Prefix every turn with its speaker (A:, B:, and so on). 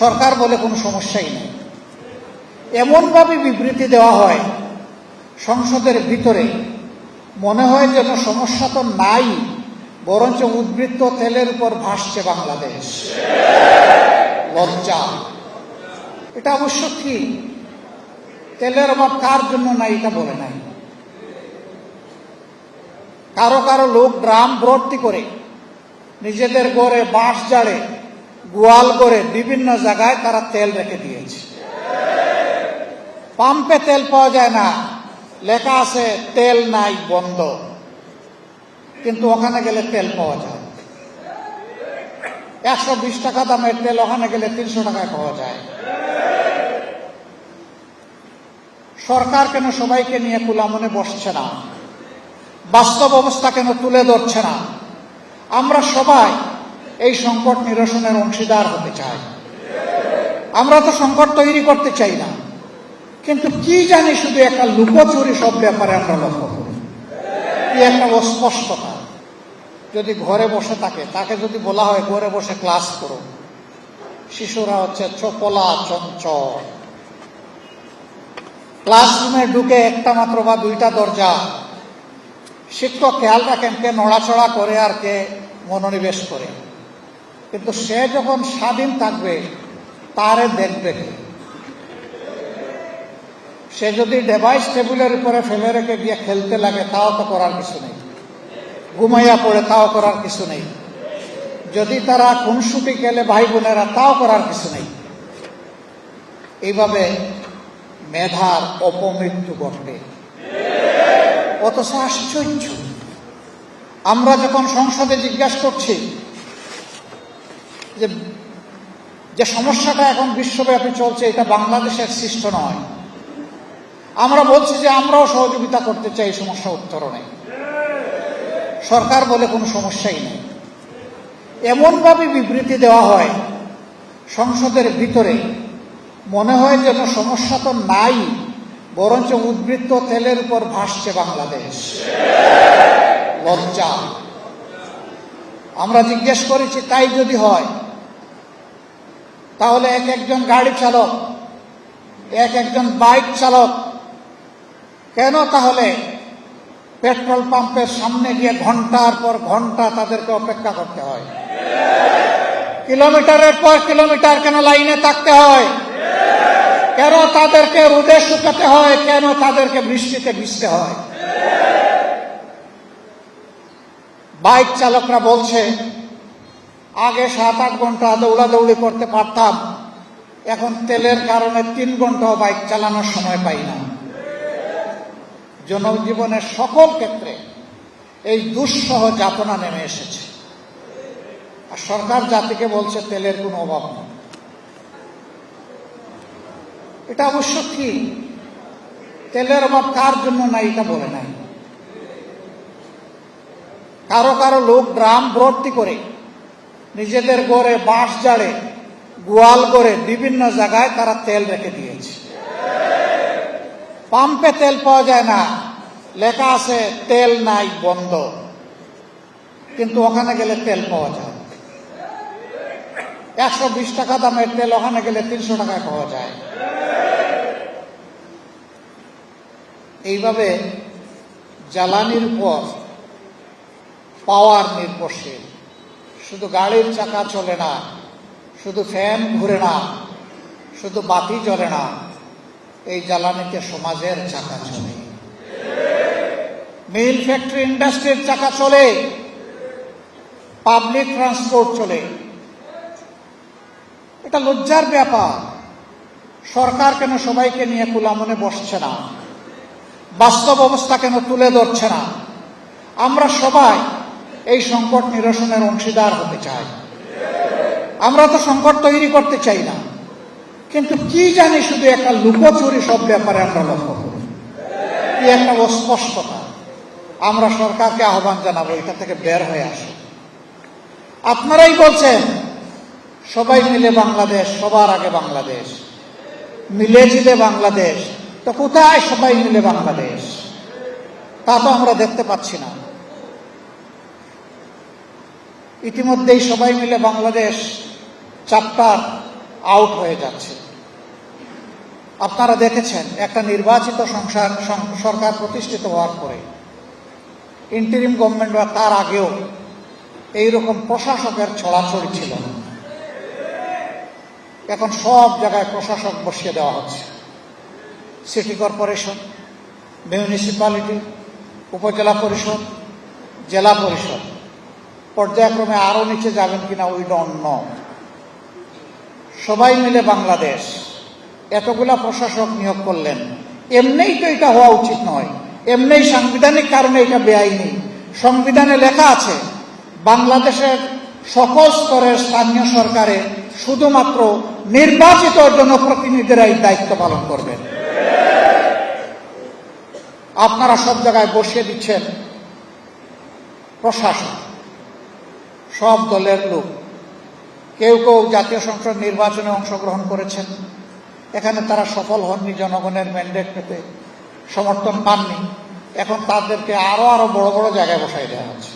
A: সরকার বলে কোনো সমস্যাই নেই। এমনভাবে বিবৃতি দেওয়া হয় সংসদের ভিতরে, মনে হয় যেন সমস্যা তো নাই, বরঞ্চ উদ্বৃত্ত তেলের উপর ভাসছে বাংলাদেশ। লজ্জা। এটা অবশ্য ঠিক, তেলের অভাব কার জন্য নাই এটা বলে নাই। কারো কারো লোক ড্রাম ভর্তি করে নিজেদের ঘরে বাঁশ জাড়ে, গোয়াল করে বিভিন্ন জায়গায় তারা তেল রেখে দিয়েছে। পাম্পে তেল পাওয়া যায় না, লেখা আছে তেল নাই বন্ধ, কিন্তু ওখানে গেলে তেল পাওয়া যায়। 120 টাকা দামের তেল ওখানে গেলে 300 টাকায় পাওয়া যায়। সরকার কেন সবাইকে নিয়ে কুলামনে বসছে না? বাস্তব অবস্থা কেন তুলে ধরছে না? আমরা সবাই এই সংকট নিরসনের অংশীদার হতে চাই। আমরা তো সংকট তৈরি করতে চাই না, কিন্তু কি জানি শুধু একটা লুকোচুরি সব ব্যাপারে আমরা লক্ষ্য করি। কি একটা অস্পষ্টতা। যদি ঘরে বসে থাকে, তাকে যদি বলা হয় ঘরে বসে ক্লাস করো, শিশুরা হচ্ছে চপলা চঞ্চল। ক্লাসরুমে ঢুকে একটা মাত্র বা দুইটা দরজা, শিক্ষক খেয়াল রাখেন কে নড়াচড়া করে আর কে মনোনিবেশ করে, কিন্তু সে যখন স্বাধীন থাকবে তারে দেখবে কে? সে যদি ডিভাইস টেবিলের উপরে ফেলে রেখে গিয়ে খেলতে লাগে, তাও তো করার কিছু নেই। ঘুমাইয়া পড়ে, তাও করার কিছু নেই। যদি তারা খুনসুটি খেলে ভাই বোনেরা, তাও করার কিছু নেই। এইভাবে মেধার অপমৃত্যু ঘটবে। অথচ আশ্চর্য, আমরা যখন সংসদে জিজ্ঞাসা করছি যে সমস্যাটা এখন বিশ্বব্যাপী চলছে, এটা বাংলাদেশের সৃষ্ট নয়, আমরা বলছি যে আমরাও সহযোগিতা করতে চাই এই সমস্যা উত্তরণে, সরকার বলে কোনো সমস্যাই নেই। এমনভাবে বিবৃতি দেওয়া হয় সংসদের ভিতরে, মনে হয় যেন সমস্যা তো নাই, বরঞ্চ উদ্বৃত্ত তেলের উপর ভাসছে বাংলাদেশ। লজ্জা। আমরা জিজ্ঞেস করেছি, তাই যদি হয় তাহলে এক একজন গাড়ি চালক, এক একজন বাইক চালক কেন তাহলে পেট্রোল পাম্পের সামনে গিয়ে ঘন্টার পর ঘন্টা তাদেরকে অপেক্ষা করতে হয়? কিলোমিটারের পর কিলোমিটার কেন লাইনে থাকতে হয়? কেন তাদেরকে রোদে শুকাতে হয়? কেন তাদেরকে বৃষ্টিতে ভিজতে হয়? বাইক চালকরা বলছে, আগে 7-8 ঘন্টা দৌড়াদৌড়ি করতে পারতাম, এখন তেলের কারণে 3 ঘন্টাও বাইক চালানোর সময় পাই না। জনজীবনের সকল ক্ষেত্রে এই দুঃসহ যাতনা নেমে এসেছে, আর সরকার জাতিকে বলছে তেলের কোনো অভাব নেই। এটা অবশ্য ঠিক, তেলের অভাব কার জন্য নাই এটা বলে নাই। কারো কারো লোক ড্রাম ভর্তি করে নিজেদের ঘরে বাঁশ জাড়ে, গোয়াল করে বিভিন্ন জায়গায় তারা তেল রেখে দিয়েছে। পাম্পে তেল পাওয়া যায় না, লেখা আছে তেল নাই বন্ধ, কিন্তু ওখানে গেলে তেল পাওয়া যায়। 120 টাকা দামের তেল ওখানে গেলে 300 টাকায় পাওয়া যায়। এইভাবে জ্বালানির উপর পাওয়ার নির্ভরশীল। শুধু গাড়ির চাকা চলে না, শুধু ফ্যান ঘুরে না, শুধু বাতি জ্বলে না, এই জ্বালানিতে সমাজের চাকা চলে, মিল ফ্যাক্টরি ইন্ডাস্ট্রির চাকা চলে, পাবলিক ট্রান্সপোর্ট চলে। এটা লজ্জার ব্যাপার। সরকার কেন সবাইকে নিয়ে কুলামনে বসছে না? বাস্তব অবস্থা কেন তুলে ধরছে না? আমরা সবাই এই সংকট নিরসনের অংশীদার হতে চাই। আমরা তো সংকট তৈরি করতে চাই না, কিন্তু কি জানি শুধু একটা লুকোচুরি সব ব্যাপারে আমরা লক্ষ্য করি। কি একটা অস্পষ্টতা। আমরা সরকারকে আহ্বান জানাবো, এটা থেকে বের হয়ে আসে। আপনারাই বলছেন সবাই মিলে বাংলাদেশ, সবার আগে বাংলাদেশ, মিলে জিলে বাংলাদেশ। তো কোথায় সবাই মিলে বাংলাদেশ? তা তো আমরা দেখতে পাচ্ছি না। ইতিমধ্যেই সবাই মিলে বাংলাদেশ চ্যাপ্টার আউট হয়ে যাচ্ছে। আপনারা দেখেছেন একটা নির্বাচিত সরকার প্রতিষ্ঠিত হওয়ার পরে ইন্টারিম গভর্নমেন্ট বা তার আগেও এইরকম প্রশাসকের ছড়াছড়ি ছিল। এখন সব জায়গায় প্রশাসক বসিয়ে দেওয়া হচ্ছে। সিটি কর্পোরেশন, মিউনিসিপ্যালিটি, উপজেলা পরিষদ, জেলা পরিষদ, পর্যায়ক্রমে আরো নিচে যাবেন কিনা উই ডোন্ট নো। সবাই মিলে বাংলাদেশ এতগুলা প্রশাসক নিয়োগ করলেন। এমনিই তো এটা হওয়া উচিত নয়, এমনিই সাংবিধানিক কারণে এটা বেআইনি। সংবিধানে লেখা আছে বাংলাদেশের সকল স্তরের স্থানীয় সরকারে শুধুমাত্র নির্বাচিত জনপ্রতিনিধিরাই দায়িত্ব পালন করবেন। আপনারা সব জায়গায় বসিয়ে দিচ্ছেন প্রশাসন, সব দলের লোক। কেউ কেউ জাতীয় সংসদ নির্বাচনে অংশগ্রহণ করেছেন, এখানে তারা সফল হননি, জনগণের ম্যান্ডেট পেতে সমর্থন পাননি। এখন তাদেরকে আরো বড় বড় জায়গায় বসাই দেওয়া হচ্ছে।